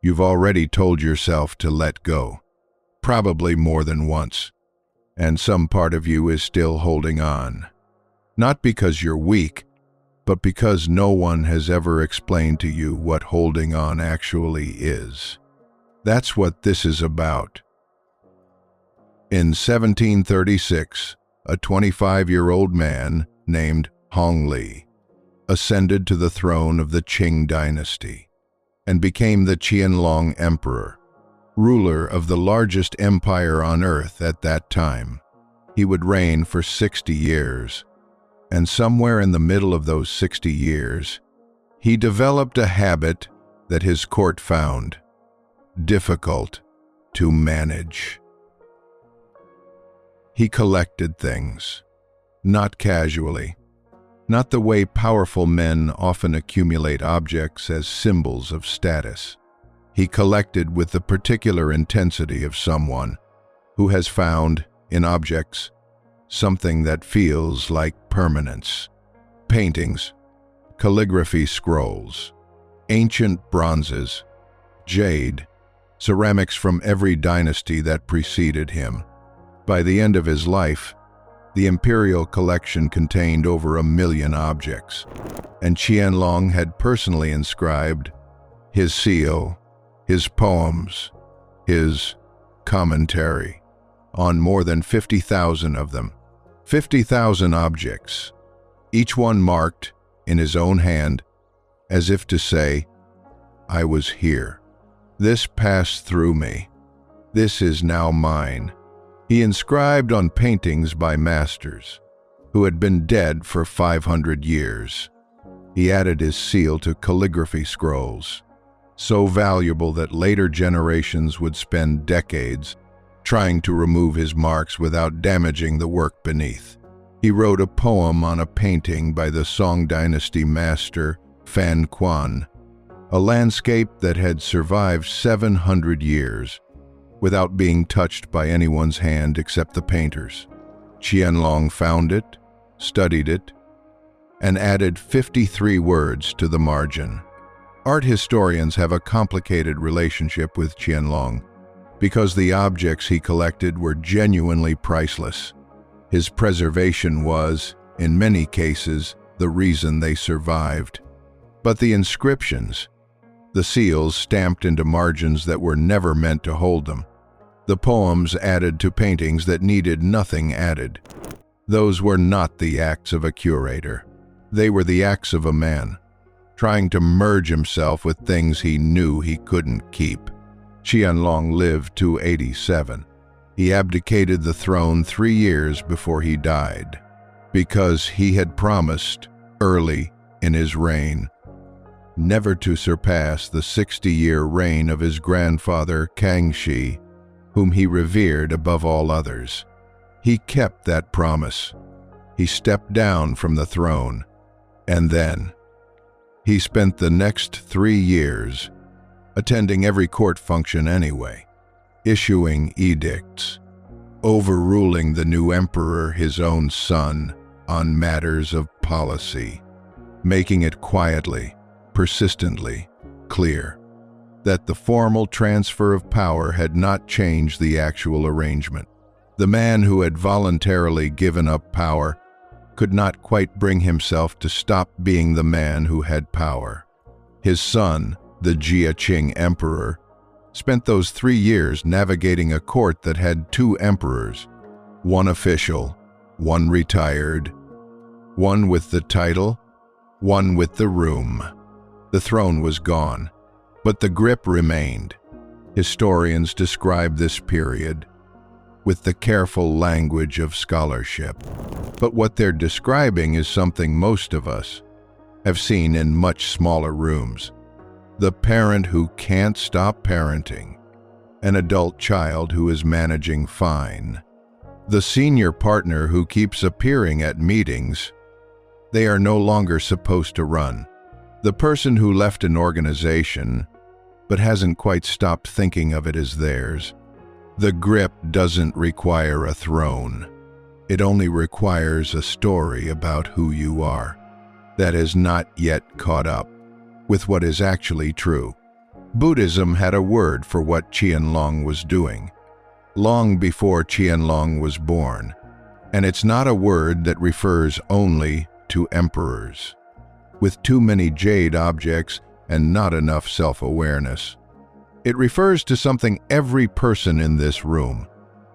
You've already told yourself to let go, probably more than once, and some part of you is still holding on. Not because you're weak, but because no one has ever explained to you what holding on actually is. That's what this is about. In 1736, a 25-year-old man named Hong Li ascended to the throne of the Qing dynasty and became the Qianlong Emperor, ruler of the largest empire on earth at that time. He would reign for 60 years, and somewhere in the middle of those 60 years, he developed a habit that his court found difficult to manage. He collected things, not casually, not the way powerful men often accumulate objects as symbols of status. He collected with the particular intensity of someone who has found, in objects, something that feels like permanence. Paintings, calligraphy scrolls, ancient bronzes, jade, ceramics from every dynasty that preceded him. By the end of his life, the imperial collection contained over 1 million objects, and Qianlong had personally inscribed his seal, his poems, his commentary on more than 50,000 of them. 50,000 objects, each one marked in his own hand, as if to say, I was here. This passed through me. This is now mine. He inscribed on paintings by masters who had been dead for 500 years. He added his seal to calligraphy scrolls, so valuable that later generations would spend decades trying to remove his marks without damaging the work beneath. He wrote a poem on a painting by the Song Dynasty master Fan Quan, a landscape that had survived 700 years without being touched by anyone's hand except the painter's. Qianlong found it, studied it, and added 53 words to the margin. Art historians have a complicated relationship with Qianlong because the objects he collected were genuinely priceless. His preservation was, in many cases, the reason they survived. But the inscriptions, the seals stamped into margins that were never meant to hold them, the poems added to paintings that needed nothing added, those were not the acts of a curator. They were the acts of a man, trying to merge himself with things he knew he couldn't keep. Qianlong lived to 87. He abdicated the throne 3 years before he died, because he had promised, early in his reign, never to surpass the 60-year reign of his grandfather Kangxi, whom he revered above all others. He kept that promise. He stepped down from the throne, and then he spent the next 3 years attending every court function anyway, issuing edicts, overruling the new emperor, his own son, on matters of policy, making it quietly, persistently clear that the formal transfer of power had not changed the actual arrangement. The man who had voluntarily given up power could not quite bring himself to stop being the man who had power. His son, the Jia Emperor, spent those 3 years navigating a court that had 2 emperors, one official, one retired, one with the title, one with the room. The throne was gone, but the grip remained. Historians describe this period with the careful language of scholarship. But what they're describing is something most of us have seen in much smaller rooms. The parent who can't stop parenting, an adult child who is managing fine, the senior partner who keeps appearing at meetings they are no longer supposed to run, the person who left an organization but hasn't quite stopped thinking of it as theirs. The grip doesn't require a throne. It only requires a story about who you are that has not yet caught up with what is actually true. Buddhism had a word for what Qianlong was doing, long before Qianlong was born, and it's not a word that refers only to emperors. With too many jade objects and not enough self-awareness. It refers to something every person in this room,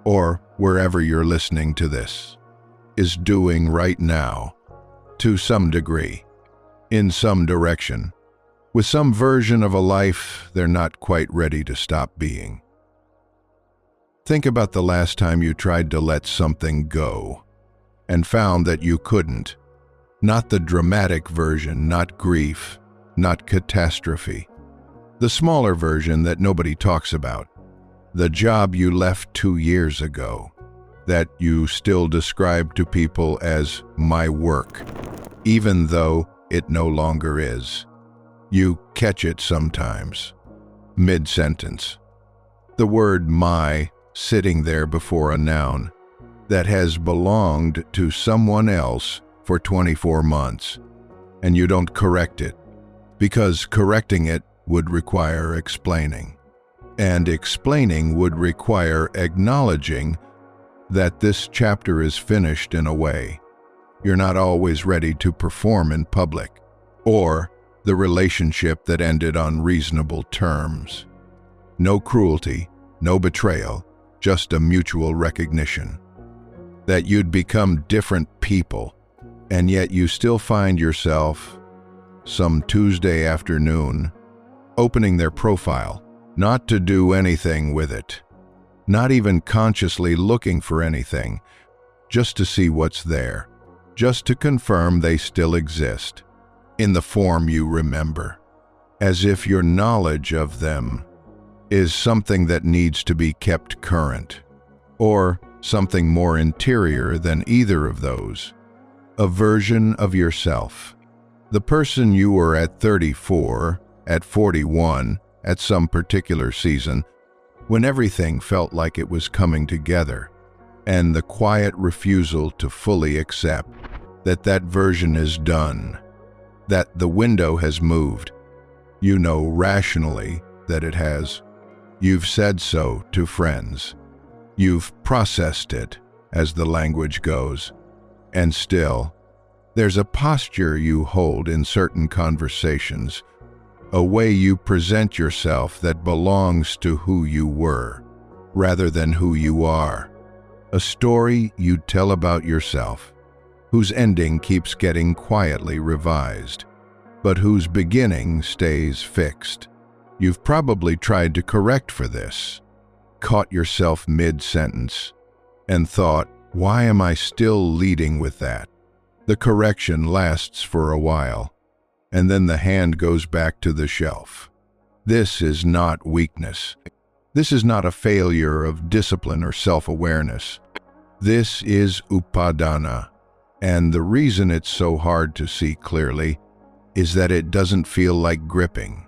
or wherever you're listening to this, is doing right now, to some degree, in some direction, with some version of a life they're not quite ready to stop being. Think about the last time you tried to let something go and found that you couldn't. Not the dramatic version, not grief, not catastrophe. The smaller version that nobody talks about. The job you left 2 years ago, that you still describe to people as my work, even though it no longer is. You catch it sometimes, mid-sentence. The word my sitting there before a noun that has belonged to someone else for 24 months, and you don't correct it, because correcting it would require explaining, and explaining would require acknowledging that this chapter is finished in a way you're not always ready to perform in public, or the relationship that ended on reasonable terms. No cruelty, no betrayal, just a mutual recognition that you'd become different people, and yet you still find yourself, some Tuesday afternoon, opening their profile, not to do anything with it, not even consciously looking for anything, just to see what's there, just to confirm they still exist, in the form you remember, as if your knowledge of them is something that needs to be kept current, or something more interior than either of those. A version of yourself. The person you were at 34, at 41, at some particular season, when everything felt like it was coming together, and the quiet refusal to fully accept that that version is done, that the window has moved. You know rationally that it has. You've said so to friends. You've processed it, as the language goes. And still, there's a posture you hold in certain conversations, a way you present yourself that belongs to who you were, rather than who you are. A story you tell about yourself, whose ending keeps getting quietly revised, but whose beginning stays fixed. You've probably tried to correct for this, caught yourself mid-sentence, and thought, why am I still leading with that? The correction lasts for a while, and then the hand goes back to the shelf. This is not weakness. This is not a failure of discipline or self-awareness. This is upadana, and the reason it's so hard to see clearly is that it doesn't feel like gripping.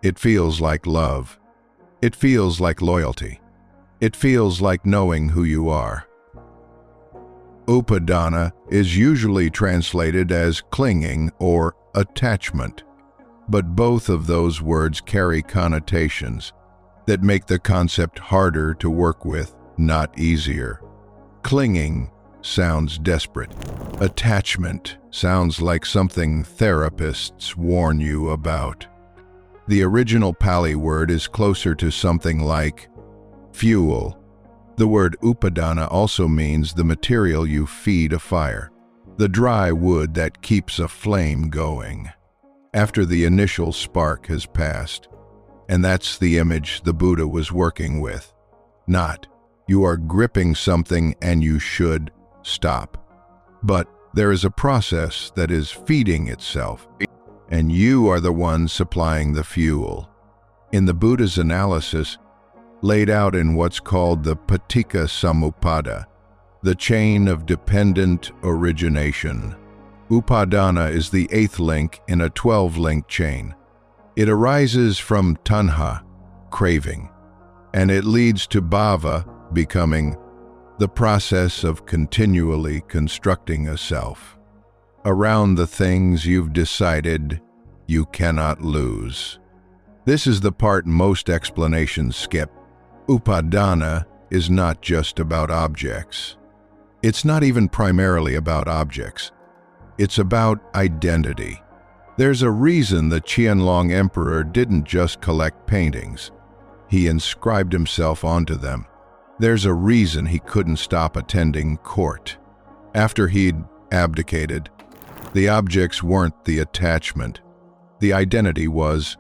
It feels like love. It feels like loyalty. It feels like knowing who you are. Upadana is usually translated as clinging or attachment, but both of those words carry connotations that make the concept harder to work with, not easier. Clinging sounds desperate. Attachment sounds like something therapists warn you about. The original Pali word is closer to something like fuel. The word upadana also means the material you feed a fire, the dry wood that keeps a flame going after the initial spark has passed. And that's the image the Buddha was working with. Not, you are gripping something and you should stop. But there is a process that is feeding itself, and you are the one supplying the fuel. In the Buddha's analysis, laid out in what's called the Paticca Samuppada, the chain of dependent origination. Upadana is the 8th link in a 12-link chain. It arises from tanha, craving, and it leads to bhava, becoming, the process of continually constructing a self around the things you've decided you cannot lose. This is the part most explanations skip. Upadana is not just about objects. It's not even primarily about objects. It's about identity. There's a reason the Qianlong emperor didn't just collect paintings. He inscribed himself onto them. There's a reason he couldn't stop attending court. After he'd abdicated, the objects weren't the attachment. The identity was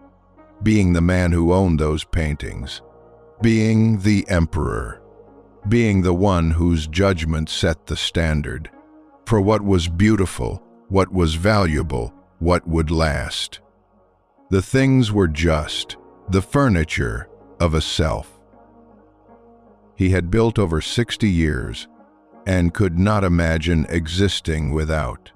being the man who owned those paintings, being the emperor, being the one whose judgment set the standard for what was beautiful, what was valuable, what would last. The things were just the furniture of a self he had built over 60 years and could not imagine existing without.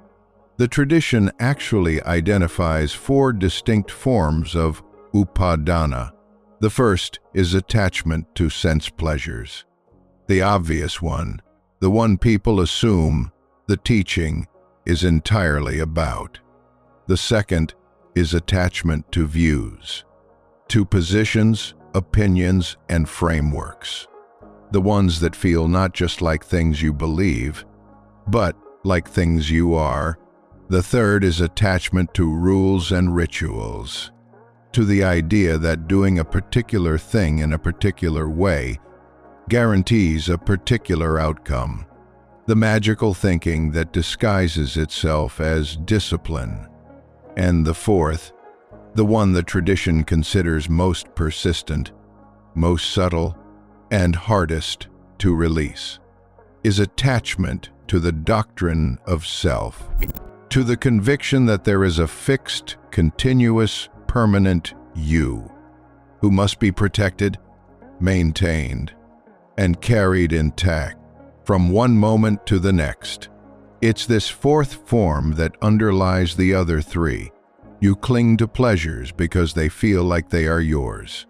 The tradition actually identifies 4 distinct forms of upadana. The first is attachment to sense pleasures. The obvious one, the one people assume the teaching is entirely about. The second is attachment to views, to positions, opinions, and frameworks. The ones that feel not just like things you believe, but like things you are. The third is attachment to rules and rituals, to the idea that doing a particular thing in a particular way guarantees a particular outcome. The magical thinking that disguises itself as discipline. And the fourth, the one the tradition considers most persistent, most subtle, and hardest to release, is attachment to the doctrine of self, to the conviction that there is a fixed, continuous, permanent you, who must be protected, maintained, and carried intact from one moment to the next. It's this fourth form that underlies the other 3. You cling to pleasures because they feel like they are yours.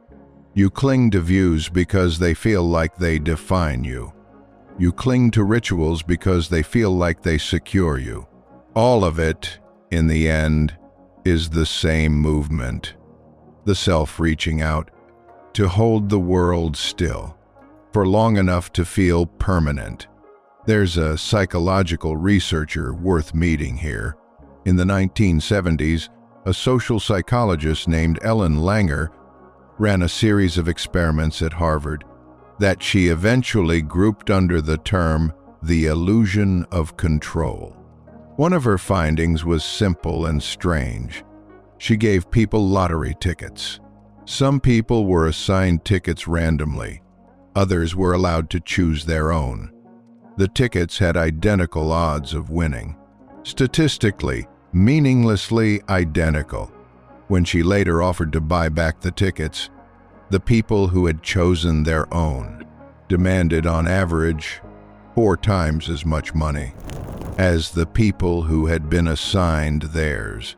You cling to views because they feel like they define you. You cling to rituals because they feel like they secure you. All of it, in the end, is the same movement. The self reaching out to hold the world still for long enough to feel permanent. There's a psychological researcher worth meeting here. In the 1970s, a social psychologist named Ellen Langer ran a series of experiments at Harvard that she eventually grouped under the term the illusion of control. One of her findings was simple and strange. She gave people lottery tickets. Some people were assigned tickets randomly. Others were allowed to choose their own. The tickets had identical odds of winning. Statistically, meaninglessly identical. When she later offered to buy back the tickets, the people who had chosen their own demanded on average 4 times as much money as the people who had been assigned theirs.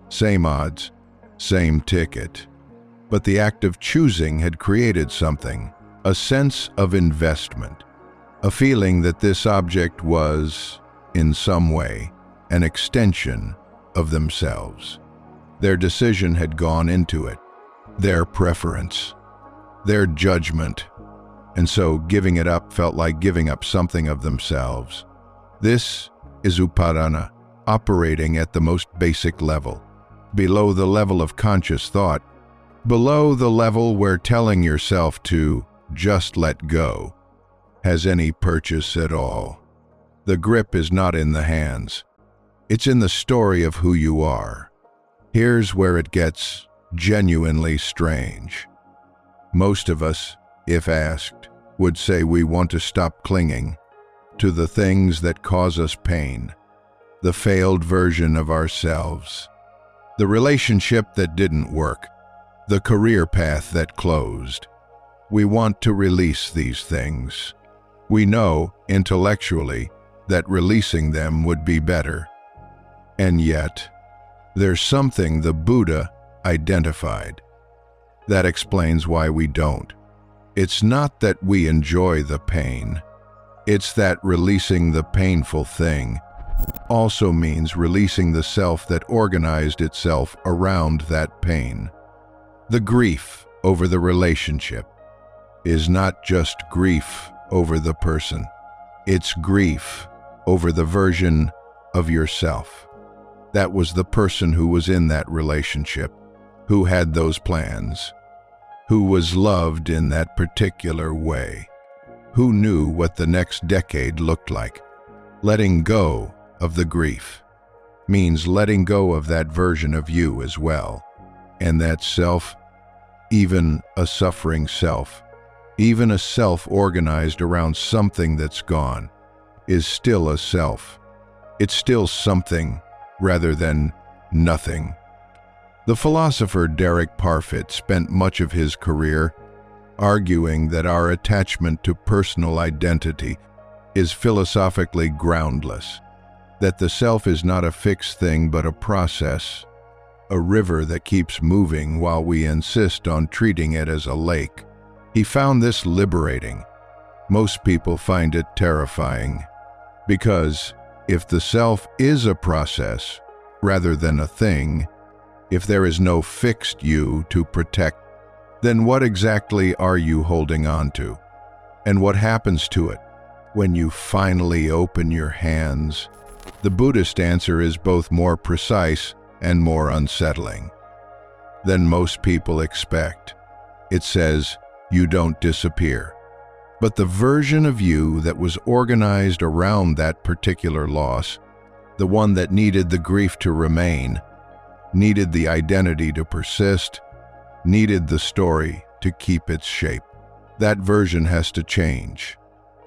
Same odds, same ticket. But the act of choosing had created something, a sense of investment, a feeling that this object was, in some way, an extension of themselves. Their decision had gone into it, their preference, their judgment, and so giving it up felt like giving up something of themselves. This is upadana, operating at the most basic level, below the level of conscious thought, below the level where telling yourself to just let go has any purchase at all. The grip is not in the hands. It's in the story of who you are. Here's where it gets genuinely strange. Most of us, if asked, would say we want to stop clinging to the things that cause us pain, the failed version of ourselves, the relationship that didn't work, the career path that closed. We want to release these things. We know, intellectually, that releasing them would be better. And yet, there's something the Buddha identified that explains why we don't. It's not that we enjoy the pain. It's that releasing the painful thing also means releasing the self that organized itself around that pain. The grief over the relationship is not just grief over the person. It's grief over the version of yourself that was the person who was in that relationship, who had those plans, who was loved in that particular way, who knew what the next decade looked like. Letting go of the grief means letting go of that version of you as well. And that self, even a suffering self, even a self organized around something that's gone, is still a self. It's still something rather than nothing. The philosopher Derek Parfit spent much of his career arguing that our attachment to personal identity is philosophically groundless, that the self is not a fixed thing but a process, a river that keeps moving while we insist on treating it as a lake. He found this liberating. Most people find it terrifying, because if the self is a process rather than a thing, if there is no fixed you to protect, then what exactly are you holding on to? And what happens to it when you finally open your hands? The Buddhist answer is both more precise and more unsettling than most people expect. It says, you don't disappear, but the version of you that was organized around that particular loss, the one that needed the grief to remain, needed the identity to persist, needed the story to keep its shape. That version has to change.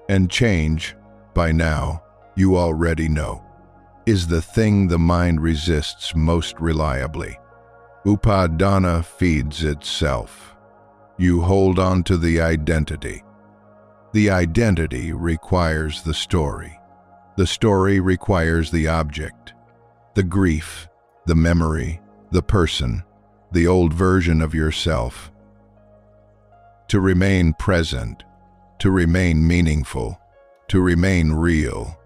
And change, by now, you already know, is the thing the mind resists most reliably. Upadana feeds itself. You hold on to the identity. The identity requires the story. The story requires the object, the grief, the memory, the person, the old version of yourself. To remain present, to remain meaningful, to remain real.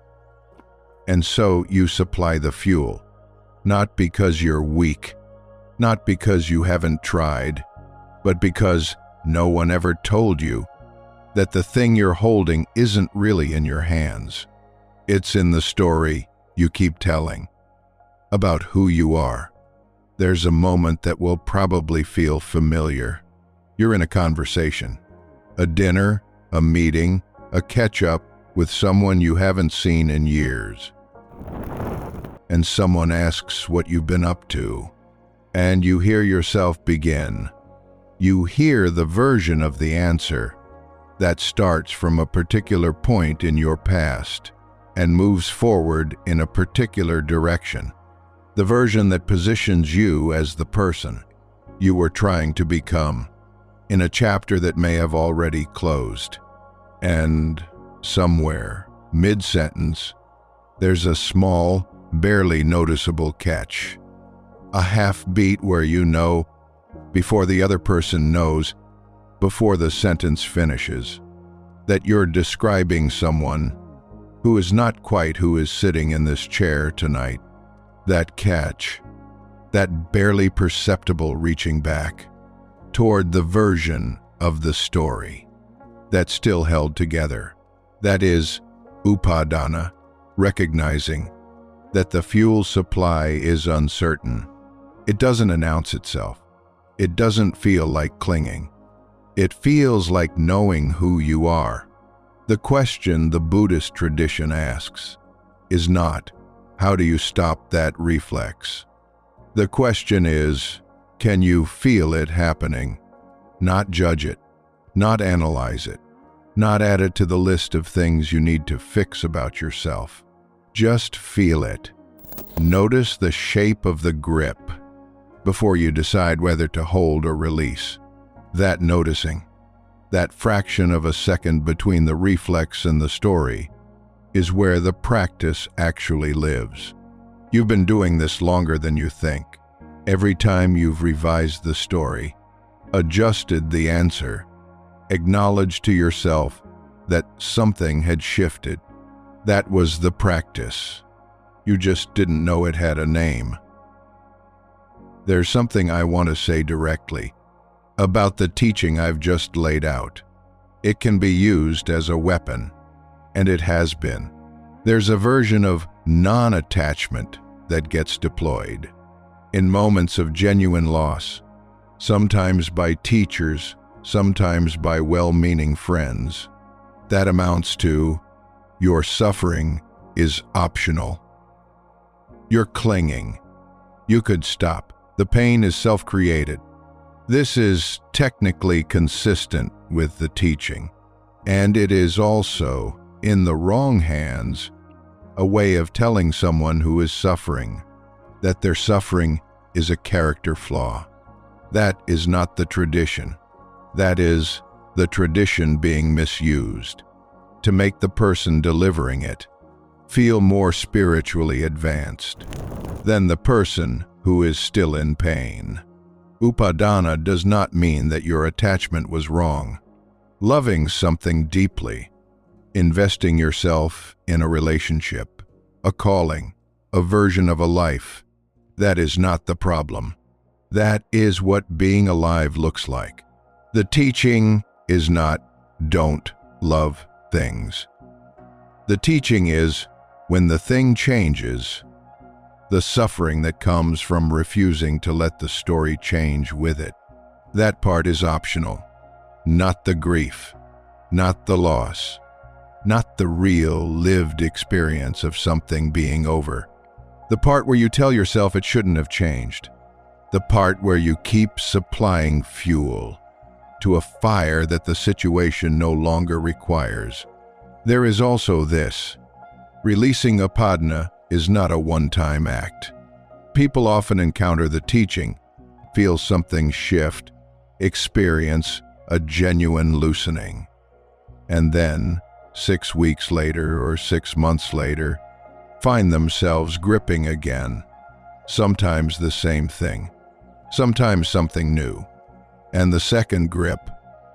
And so you supply the fuel, not because you're weak, not because you haven't tried, but because no one ever told you that the thing you're holding isn't really in your hands. It's in the story you keep telling about who you are. There's a moment that will probably feel familiar. You're in a conversation, a dinner, a meeting, a catch-up with someone you haven't seen in years. And someone asks what you've been up to, and you hear yourself begin. You hear the version of the answer that starts from a particular point in your past and moves forward in a particular direction. The version that positions you as the person you were trying to become in a chapter that may have already closed. And somewhere, mid-sentence, there's a small, barely noticeable catch. A half beat where you know, before the other person knows, before the sentence finishes, that you're describing someone who is not quite who is sitting in this chair tonight. That catch, that barely perceptible reaching back toward the version of the story that's still held together. That is upadana, recognizing that the fuel supply is uncertain. It doesn't announce itself. It doesn't feel like clinging. It feels like knowing who you are. The question the Buddhist tradition asks is not, how do you stop that reflex? The question is, can you feel it happening? Not judge it, not analyze it, not add it to the list of things you need to fix about yourself. Just feel it. Notice the shape of the grip before you decide whether to hold or release. That noticing, that fraction of a second between the reflex and the story, is where the practice actually lives. You've been doing this longer than you think. Every time you've revised the story, adjusted the answer, acknowledged to yourself that something had shifted. That was the practice. You just didn't know it had a name. There's something I want to say directly. about the teaching I've just laid out. It can be used as a weapon, and it has been. There's a version of non-attachment that gets deployed in moments of genuine loss, sometimes by teachers, sometimes by well-meaning friends. That amounts to, your suffering is optional. You're clinging. You could stop. The pain is self-created. This is technically consistent with the teaching, and it is also, in the wrong hands, a way of telling someone who is suffering that their suffering is a character flaw. That is not the tradition. That is the tradition being misused to make the person delivering it feel more spiritually advanced than the person who is still in pain. Upadana does not mean that your attachment was wrong. Loving something deeply, investing yourself in a relationship, a calling, a version of a life, that is not the problem. That is what being alive looks like. The teaching is not, don't love things. The teaching is, when the thing changes, the suffering that comes from refusing to let the story change with it. That part is optional, not the grief, not the loss, not the real lived experience of something being over. The part where you tell yourself it shouldn't have changed. The part where you keep supplying fuel to a fire that the situation no longer requires. There is also this. Releasing upadana is not a one-time act. People often encounter the teaching, feel something shift, experience a genuine loosening, and then, 6 weeks later or 6 months later, find themselves gripping again, sometimes the same thing, sometimes something new. And the second grip,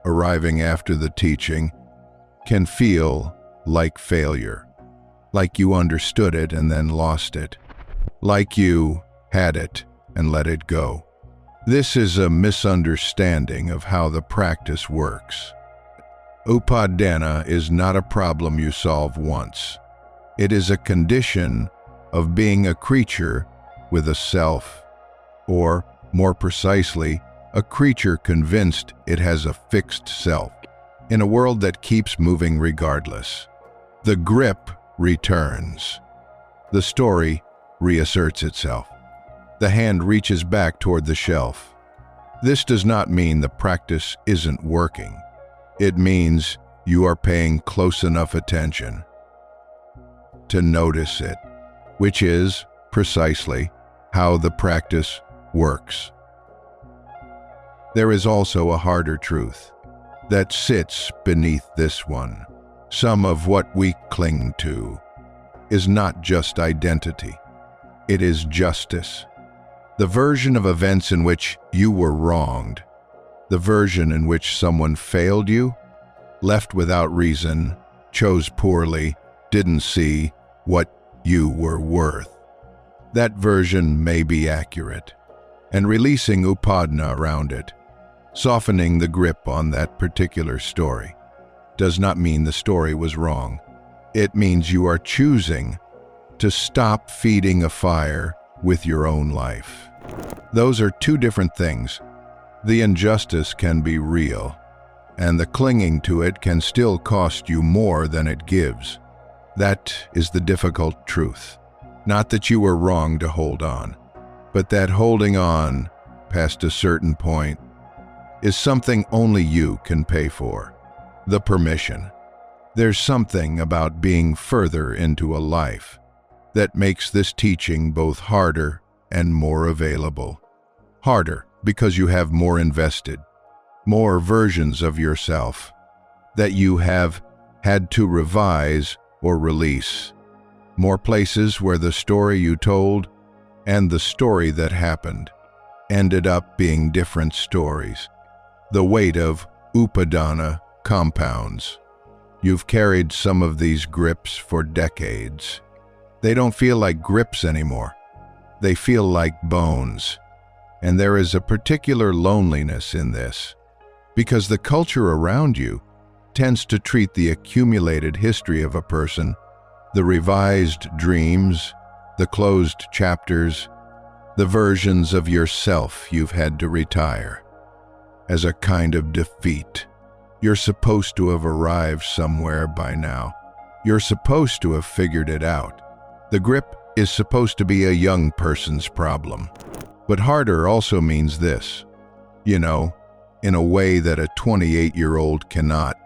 arriving after the teaching, can feel like failure, like you understood it and then lost it, like you had it and let it go. This is a misunderstanding of how the practice works. Upadana is not a problem you solve once. It is a condition of being a creature with a self, or, more precisely, a creature convinced it has a fixed self, in a world that keeps moving regardless. The grip returns. The story reasserts itself. The hand reaches back toward the shelf. This does not mean the practice isn't working. It means you are paying close enough attention to notice it, which is precisely how the practice works. There is also a harder truth that sits beneath this one. Some of what we cling to is not just identity. It is justice. The version of events in which you were wronged, the version in which someone failed you, left without reason, chose poorly, didn't see what you were worth. That version may be accurate, and releasing upadana around it, softening the grip on that particular story, does not mean the story was wrong. It means you are choosing to stop feeding a fire with your own life. Those are two different things. The injustice can be real, and the clinging to it can still cost you more than it gives. That is the difficult truth. Not that you were wrong to hold on, but that holding on past a certain point is something only you can pay for. The permission. There's something about being further into a life that makes this teaching both harder and more available. Harder because you have more invested, more versions of yourself that you have had to revise or release, more places where the story you told and the story that happened ended up being different stories. The weight of upadana compounds. You've carried some of these grips for decades. They don't feel like grips anymore. They feel like bones. And there is a particular loneliness in this, because the culture around you tends to treat the accumulated history of a person, the revised dreams, the closed chapters, the versions of yourself you've had to retire, as a kind of defeat. You're supposed to have arrived somewhere by now. You're supposed to have figured it out. The grip is supposed to be a young person's problem. But harder also means this, in a way that a 28-year-old cannot.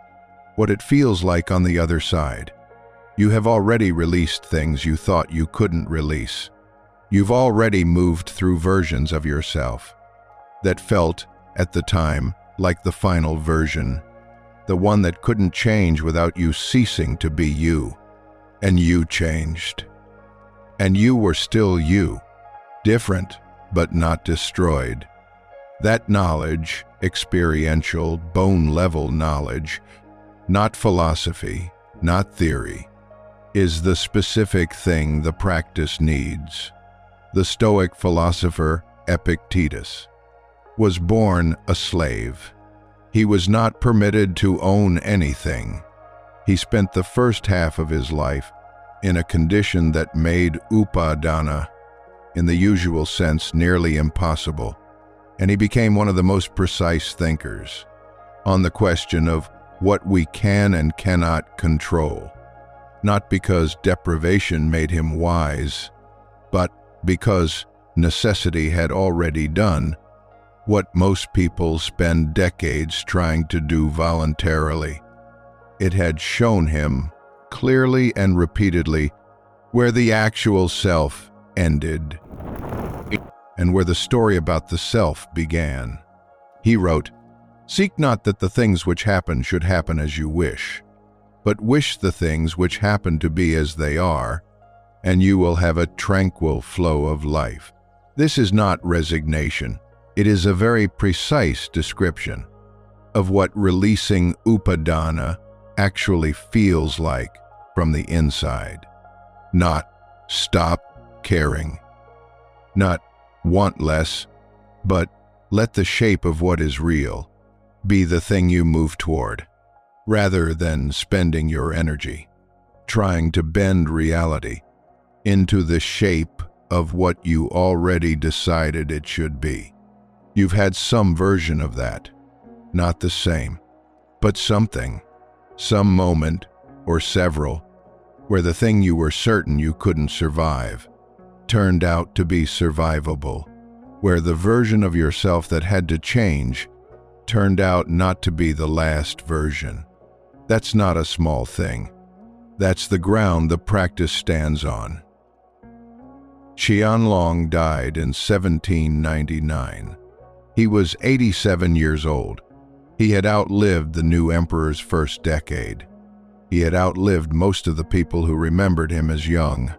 What it feels like on the other side. You have already released things you thought you couldn't release. You've already moved through versions of yourself that felt, at the time, like the final version, the one that couldn't change without you ceasing to be you. And you changed. And you were still you, different but not destroyed. That knowledge, experiential, bone-level knowledge, not philosophy, not theory, is the specific thing the practice needs. The Stoic philosopher Epictetus was born a slave. He was not permitted to own anything. He spent the first half of his life in a condition that made upadana, in the usual sense, nearly impossible, and he became one of the most precise thinkers on the question of what we can and cannot control, not because deprivation made him wise, but because necessity had already done what most people spend decades trying to do voluntarily. It had shown him, clearly and repeatedly, where the actual self ended and where the story about the self began. He wrote, "Seek not that the things which happen should happen as you wish, but wish the things which happen to be as they are, and you will have a tranquil flow of life." This is not resignation. It is a very precise description of what releasing upadana actually feels like from the inside. Not stop caring, not want less, but let the shape of what is real be the thing you move toward, rather than spending your energy trying to bend reality into the shape of what you already decided it should be. You've had some version of that, not the same, but something, some moment or several, where the thing you were certain you couldn't survive turned out to be survivable, where the version of yourself that had to change turned out not to be the last version. That's not a small thing. That's the ground the practice stands on. Qianlong died in 1799. He was 87 years old. He had outlived the new emperor's first decade. He had outlived most of the people who remembered him as young.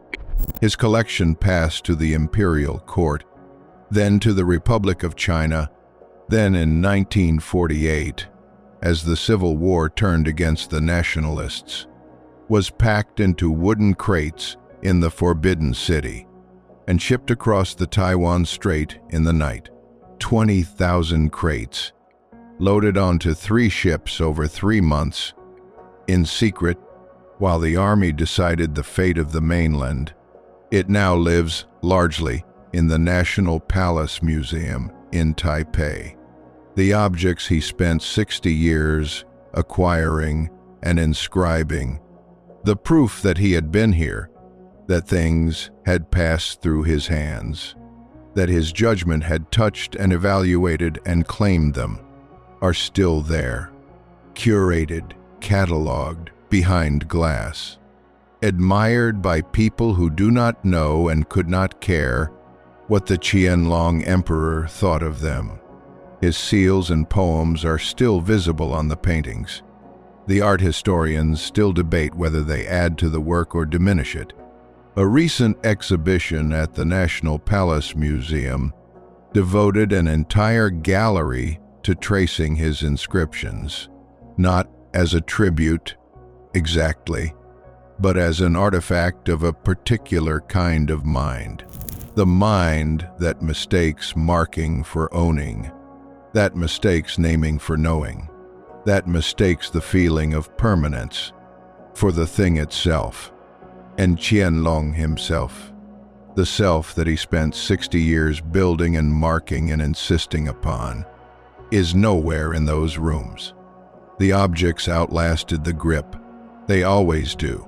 His collection passed to the imperial court, then to the Republic of China, then in 1948, as the Civil War turned against the nationalists, was packed into wooden crates in the Forbidden City and shipped across the Taiwan Strait in the night. 20,000 crates, loaded onto 3 ships over 3 months, in secret, while the army decided the fate of the mainland. It now lives, largely, in the National Palace Museum in Taipei. The objects he spent 60 years acquiring and inscribing, the proof that he had been here, that things had passed through his hands, that his judgment had touched and evaluated and claimed them, are still there, curated, catalogued, behind glass, admired by people who do not know and could not care what the Qianlong emperor thought of them. His seals and poems are still visible on the paintings. The art historians still debate whether they add to the work or diminish it. A recent exhibition at the National Palace Museum devoted an entire gallery to tracing his inscriptions, not as a tribute, exactly, but as an artifact of a particular kind of mind. The mind that mistakes marking for owning, that mistakes naming for knowing, that mistakes the feeling of permanence for the thing itself. And Qianlong himself, the self that he spent 60 years building and marking and insisting upon, is nowhere in those rooms. The objects outlasted the grip. They always do.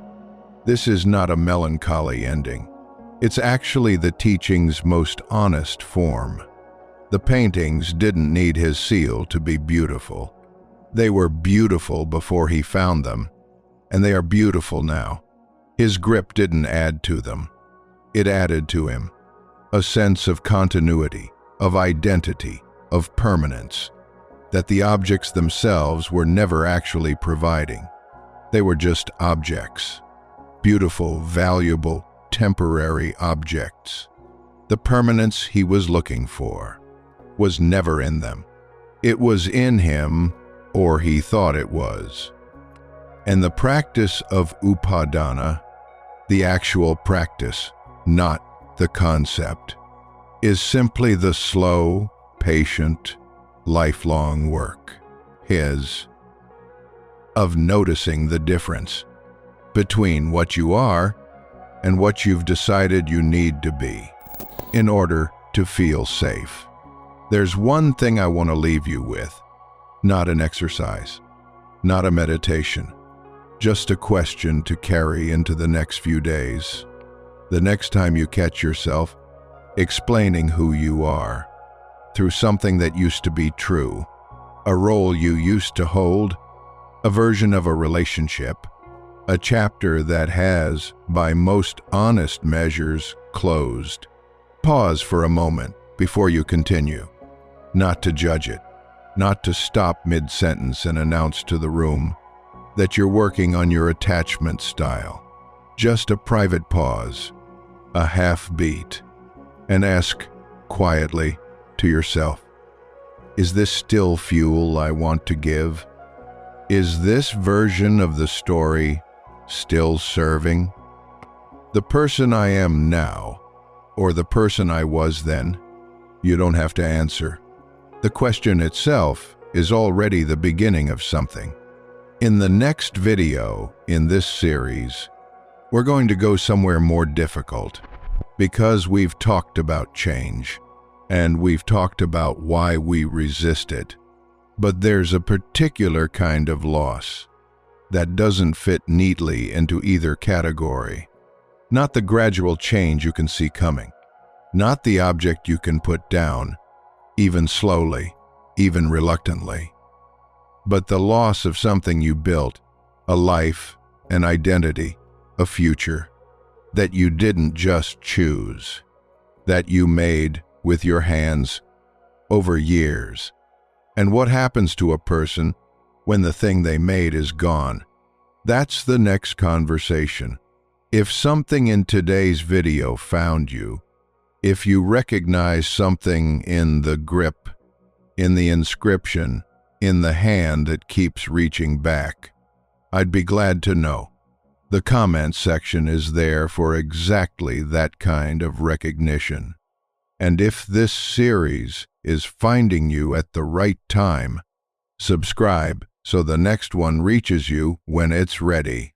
This is not a melancholy ending. It's actually the teaching's most honest form. The paintings didn't need his seal to be beautiful. They were beautiful before he found them, and they are beautiful now. His grip didn't add to them. It added to him a sense of continuity, of identity, of permanence, that the objects themselves were never actually providing. They were just objects, beautiful, valuable, temporary objects. The permanence he was looking for was never in them. It was in him, or he thought it was. And the practice of upadana, the actual practice, not the concept, is simply the slow, patient, lifelong work, of noticing the difference between what you are and what you've decided you need to be in order to feel safe. There's one thing I want to leave you with, not an exercise, not a meditation, just a question to carry into the next few days. The next time you catch yourself explaining who you are through something that used to be true, a role you used to hold, a version of a relationship, a chapter that has, by most honest measures, closed. Pause for a moment before you continue, not to judge it, not to stop mid-sentence and announce to the room that you're working on your attachment style. Just a private pause, a half beat, and ask quietly to yourself, is this still fuel I want to give? Is this version of the story still serving? The person I am now, or the person I was then? You don't have to answer. The question itself is already the beginning of something. In the next video in this series, we're going to go somewhere more difficult, because we've talked about change, and we've talked about why we resist it. But there's a particular kind of loss that doesn't fit neatly into either category. Not the gradual change you can see coming, not the object you can put down, even slowly, even reluctantly, but the loss of something you built, a life, an identity, a future, that you didn't just choose, that you made with your hands over years. And what happens to a person when the thing they made is gone? That's the next conversation. If something in today's video found you, if you recognize something in the grip, in the inscription, in the hand that keeps reaching back, I'd be glad to know. The comment section is there for exactly that kind of recognition. And if this series is finding you at the right time, subscribe so the next one reaches you when it's ready.